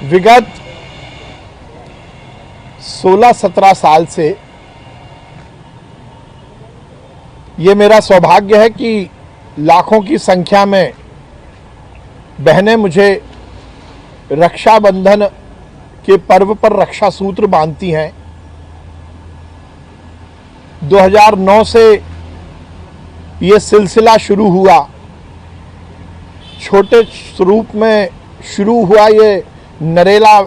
विगत 16-17 साल से ये मेरा सौभाग्य है कि लाखों की संख्या में बहनें मुझे रक्षाबंधन के पर्व पर रक्षा सूत्र बांधती हैं। 2009 से ये सिलसिला शुरू हुआ। छोटे स्वरूप में शुरू हुआ ये नरेला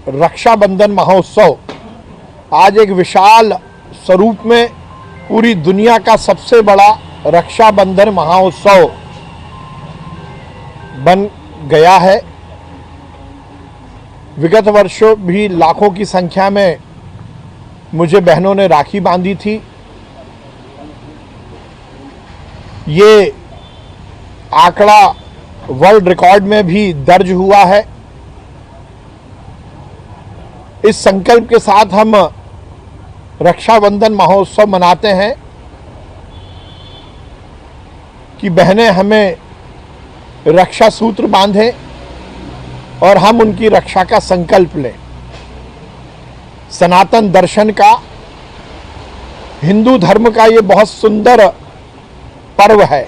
रक्षाबंधन महोत्सव आज एक विशाल स्वरूप में पूरी दुनिया का सबसे बड़ा रक्षाबंधन महोत्सव बन गया है। विगत वर्षों भी लाखों की संख्या में मुझे बहनों ने राखी बांधी थी। ये आंकड़ा वर्ल्ड रिकॉर्ड में भी दर्ज हुआ है। इस संकल्प के साथ हम रक्षाबंधन महोत्सव मनाते हैं कि बहनें हमें रक्षा सूत्र बांधें और हम उनकी रक्षा का संकल्प लें। सनातन दर्शन का, हिंदू धर्म का ये बहुत सुंदर पर्व है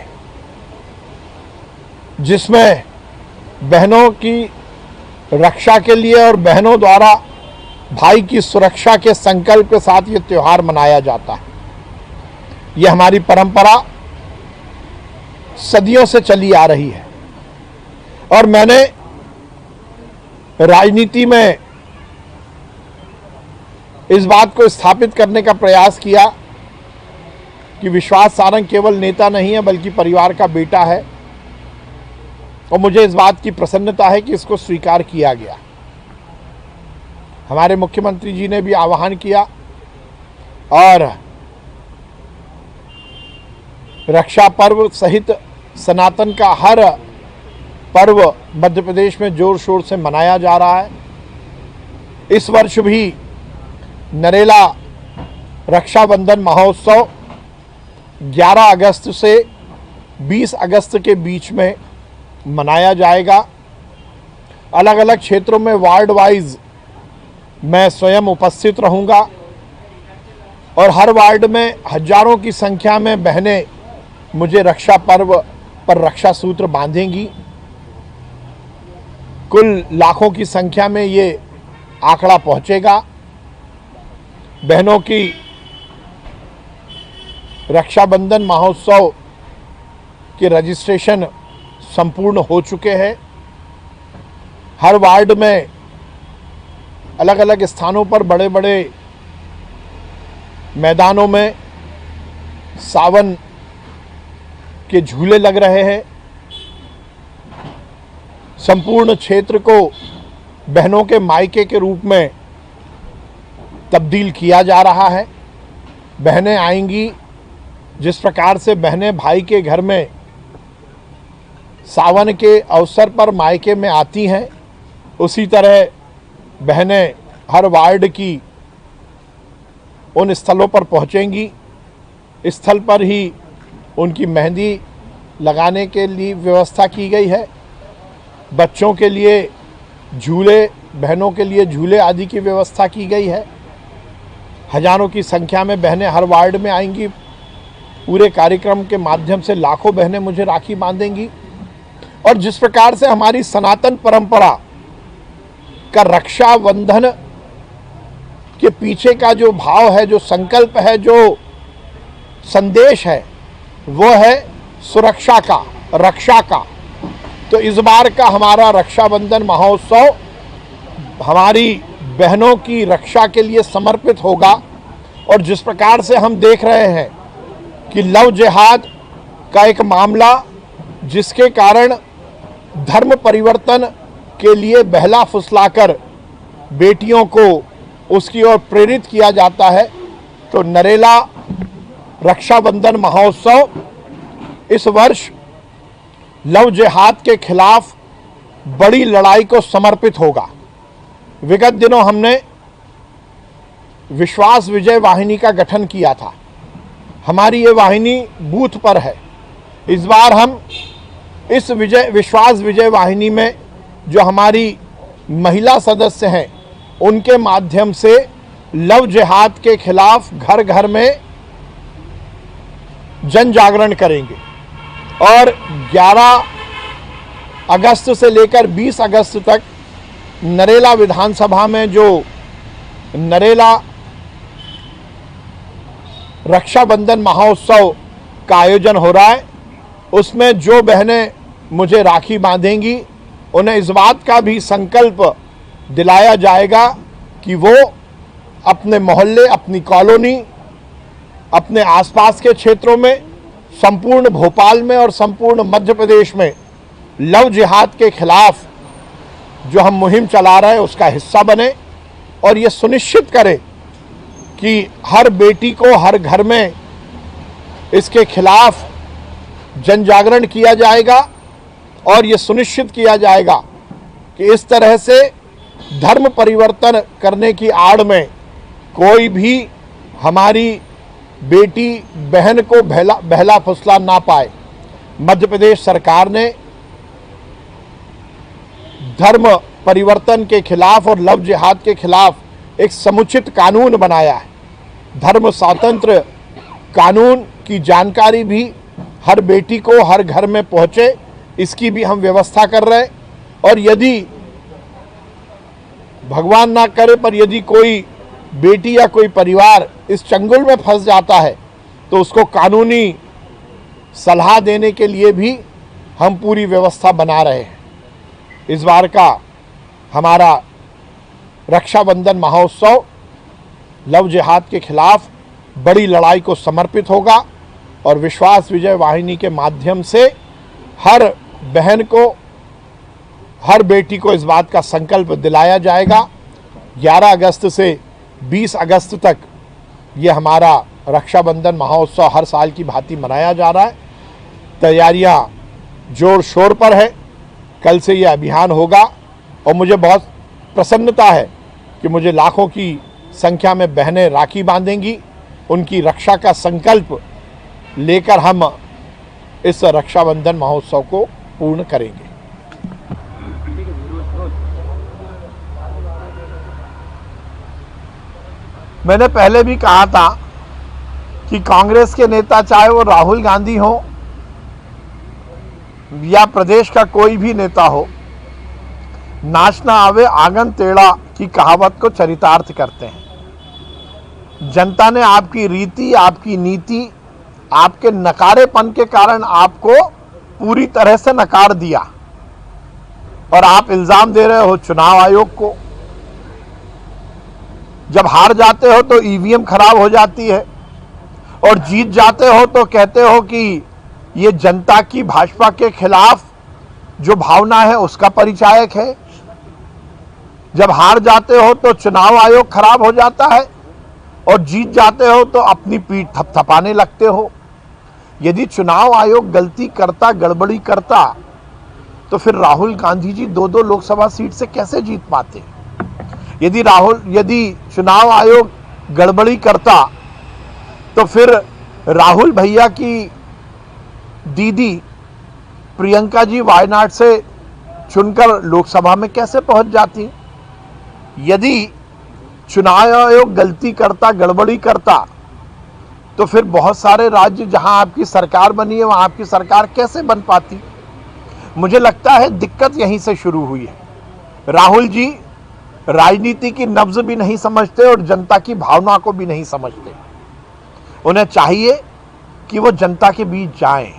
जिसमें बहनों की रक्षा के लिए और बहनों द्वारा भाई की सुरक्षा के संकल्प के साथ ये त्यौहार मनाया जाता है। ये हमारी परंपरा सदियों से चली आ रही है और मैंने राजनीति में इस बात को स्थापित करने का प्रयास किया कि विश्वास सारंग केवल नेता नहीं है बल्कि परिवार का बेटा है और मुझे इस बात की प्रसन्नता है कि इसको स्वीकार किया गया। हमारे मुख्यमंत्री जी ने भी आह्वान किया और रक्षा पर्व सहित सनातन का हर पर्व मध्य प्रदेश में जोर शोर से मनाया जा रहा है। इस वर्ष भी नरेला रक्षाबंधन महोत्सव 11 अगस्त से 20 अगस्त के बीच में मनाया जाएगा। अलग अलग क्षेत्रों में वार्ड वाइज मैं स्वयं उपस्थित रहूंगा और हर वार्ड में हजारों की संख्या में बहनें मुझे रक्षा पर्व पर रक्षा सूत्र बांधेंगी। कुल लाखों की संख्या में ये आंकड़ा पहुंचेगा। बहनों की रक्षाबंधन महोत्सव के रजिस्ट्रेशन संपूर्ण हो चुके हैं। हर वार्ड में अलग अलग स्थानों पर बड़े बड़े मैदानों में सावन के झूले लग रहे हैं। संपूर्ण क्षेत्र को बहनों के मायके के रूप में तब्दील किया जा रहा है। बहनें आएंगी, जिस प्रकार से बहनें भाई के घर में सावन के अवसर पर मायके में आती हैं, उसी तरह बहनें हर वार्ड की उन स्थलों पर पहुंचेंगी। स्थल पर ही उनकी मेहंदी लगाने के लिए व्यवस्था की गई है। बच्चों के लिए झूले, बहनों के लिए झूले आदि की व्यवस्था की गई है। हजारों की संख्या में बहनें हर वार्ड में आएंगी। पूरे कार्यक्रम के माध्यम से लाखों बहनें मुझे राखी बांधेंगी और जिस प्रकार से हमारी सनातन परंपरा का रक्षाबंधन के पीछे का जो भाव है, जो संकल्प है, जो संदेश है, वो है सुरक्षा का, रक्षा का। तो इस बार का हमारा रक्षाबंधन महोत्सव हमारी बहनों की रक्षा के लिए समर्पित होगा। और जिस प्रकार से हम देख रहे हैं कि लव जिहाद का एक मामला, जिसके कारण धर्म परिवर्तन के लिए बहला फुसलाकर बेटियों को उसकी ओर प्रेरित किया जाता है, तो नरेला रक्षाबंधन महोत्सव इस वर्ष लव जिहाद के खिलाफ बड़ी लड़ाई को समर्पित होगा। विगत दिनों हमने विश्वास विजय वाहिनी का गठन किया था। हमारी ये वाहिनी बूथ पर है। इस बार हम इस विश्वास विजय वाहिनी में जो हमारी महिला सदस्य हैं उनके माध्यम से लव जिहाद के खिलाफ घर घर में जन जागरण करेंगे और 11 अगस्त से लेकर 20 अगस्त तक नरेला विधानसभा में जो नरेला रक्षाबंधन महोत्सव का आयोजन हो रहा है, उसमें जो बहनें मुझे राखी बांधेंगी उन्हें इस बात का भी संकल्प दिलाया जाएगा कि वो अपने मोहल्ले, अपनी कॉलोनी, अपने आसपास के क्षेत्रों में, संपूर्ण भोपाल में और संपूर्ण मध्य प्रदेश में लव जिहाद के खिलाफ जो हम मुहिम चला रहे हैं उसका हिस्सा बने और ये सुनिश्चित करें कि हर बेटी को हर घर में इसके खिलाफ जन जागरण किया जाएगा और ये सुनिश्चित किया जाएगा कि इस तरह से धर्म परिवर्तन करने की आड़ में कोई भी हमारी बेटी बहन को बहला फुसला ना पाए। मध्य प्रदेश सरकार ने धर्म परिवर्तन के खिलाफ और लव जिहाद के खिलाफ एक समुचित कानून बनाया है। धर्म स्वातंत्र्य कानून की जानकारी भी हर बेटी को हर घर में पहुंचे, इसकी भी हम व्यवस्था कर रहे हैं। और यदि भगवान ना करे पर यदि कोई बेटी या कोई परिवार इस चंगुल में फंस जाता है तो उसको कानूनी सलाह देने के लिए भी हम पूरी व्यवस्था बना रहे हैं। इस बार का हमारा रक्षाबंधन महोत्सव लव जिहाद के खिलाफ बड़ी लड़ाई को समर्पित होगा और विश्वास विजय वाहिनी के माध्यम से हर बहन को, हर बेटी को इस बात का संकल्प दिलाया जाएगा। 11 अगस्त से 20 अगस्त तक ये हमारा रक्षाबंधन महोत्सव हर साल की भांति मनाया जा रहा है। तैयारियां जोर शोर पर है। कल से ये अभियान होगा और मुझे बहुत प्रसन्नता है कि मुझे लाखों की संख्या में बहनें राखी बांधेंगी। उनकी रक्षा का संकल्प लेकर हम इस रक्षाबंधन महोत्सव को पूर्ण करेंगे। मैंने पहले भी कहा था कि कांग्रेस के नेता, चाहे वो राहुल गांधी हो या प्रदेश का कोई भी नेता हो, नाच ना आवे आंगन टेढ़ा की कहावत को चरितार्थ करते हैं। जनता ने आपकी रीति, आपकी नीति, आपके नकारेपन के कारण आपको पूरी तरह से नकार दिया और आप इल्जाम दे रहे हो चुनाव आयोग को। जब हार जाते हो तो ईवीएम खराब हो जाती है और जीत जाते हो तो कहते हो कि ये जनता की भाजपा के खिलाफ जो भावना है उसका परिचायक है। जब हार जाते हो तो चुनाव आयोग खराब हो जाता है और जीत जाते हो तो अपनी पीठ थपथपाने लगते हो। यदि चुनाव आयोग गलती करता, गड़बड़ी करता, तो फिर राहुल गांधी जी 2-2 लोकसभा सीट से कैसे जीत पाते? यदि चुनाव आयोग गड़बड़ी करता तो फिर राहुल भैया की दीदी प्रियंका जी वायनाड से चुनकर लोकसभा में कैसे पहुंच जाती? यदि चुनाव आयोग गलती करता, गड़बड़ी करता, तो फिर बहुत सारे राज्य जहां आपकी सरकार बनी है वहां आपकी सरकार कैसे बन पाती? मुझे लगता है दिक्कत यहीं से शुरू हुई है। राहुल जी राजनीति की नब्ज भी नहीं समझते और जनता की भावना को भी नहीं समझते। उन्हें चाहिए कि वो जनता के बीच जाएं,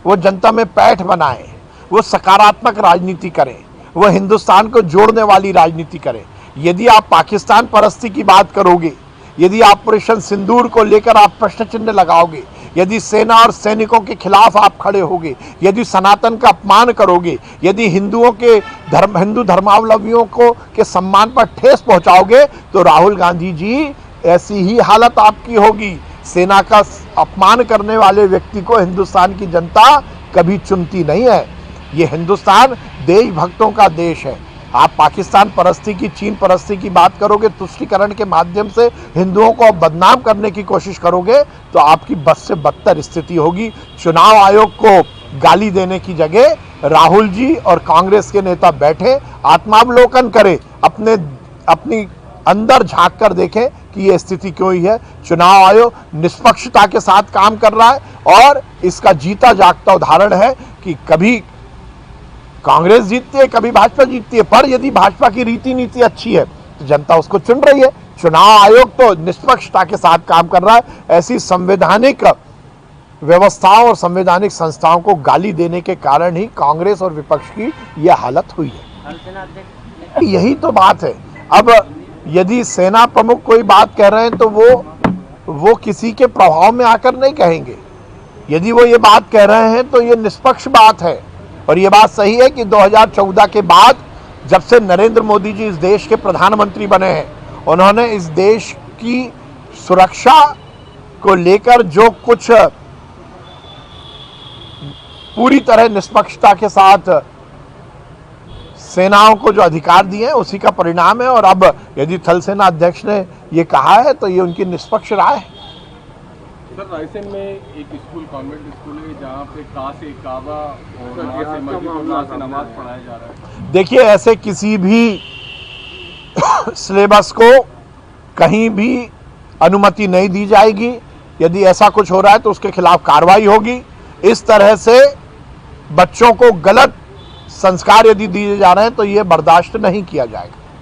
वो जनता में पैठ बनाएं, वो सकारात्मक राजनीति करें, वो हिंदुस्तान को जोड़ने वाली राजनीति करें। यदि आप पाकिस्तान परस्ती की बात करोगे, यदि ऑपरेशन सिंदूर को लेकर आप प्रश्न चिन्ह लगाओगे, यदि सेना और सैनिकों के खिलाफ आप खड़े होगे, यदि सनातन का अपमान करोगे, यदि हिंदुओं के हिंदू धर्मावलंबियों को के सम्मान पर ठेस पहुंचाओगे, तो राहुल गांधी जी ऐसी ही हालत आपकी होगी। सेना का अपमान करने वाले व्यक्ति को हिंदुस्तान की जनता कभी चुनती नहीं है। ये हिंदुस्तान देशभक्तों का देश है। आप पाकिस्तान परस्ती की, चीन परस्ती की बात करोगे, तुष्टीकरण के माध्यम से हिंदुओं को बदनाम करने की कोशिश करोगे, तो आपकी बद से बदतर स्थिति होगी। चुनाव आयोग को गाली देने की जगह राहुल जी और कांग्रेस के नेता बैठे आत्मावलोकन करें, अपनी अंदर झांक कर देखें कि ये स्थिति क्यों हुई है। चुनाव आयोग निष्पक्षता के साथ काम कर रहा है और इसका जीता जागता उदाहरण है कि कभी कांग्रेस जीतती है, कभी भाजपा जीतती है, पर यदि भाजपा की रीति नीति अच्छी है तो जनता उसको चुन रही है। चुनाव आयोग तो निष्पक्षता के साथ काम कर रहा है। ऐसी संवैधानिक व्यवस्थाओं और संवैधानिक संस्थाओं को गाली देने के कारण ही कांग्रेस और विपक्ष की यह हालत हुई है। यही तो बात है। अब यदि सेना प्रमुख कोई बात कह रहे हैं तो वो किसी के प्रभाव में आकर नहीं कहेंगे। यदि वो ये बात कह रहे हैं तो ये निष्पक्ष बात है और ये बात सही है कि 2014 के बाद जब से नरेंद्र मोदी जी इस देश के प्रधानमंत्री बने हैं, उन्होंने इस देश की सुरक्षा को लेकर जो कुछ पूरी तरह निष्पक्षता के साथ सेनाओं को जो अधिकार दिए हैं उसी का परिणाम है। और अब यदि थल सेना अध्यक्ष ने ये कहा है तो ये उनकी निष्पक्ष राय है। सर, रायसेन में एक स्कूल, कॉन्वेंट स्कूल है जहाँ पे काबा और नमाज पढ़ाया जा रहा है। देखिए, ऐसे किसी भी सिलेबस को कहीं भी अनुमति नहीं दी जाएगी। यदि ऐसा कुछ हो रहा है तो उसके खिलाफ कार्रवाई होगी। इस तरह से बच्चों को गलत संस्कार यदि दिए जा रहे हैं तो ये बर्दाश्त नहीं किया जाएगा।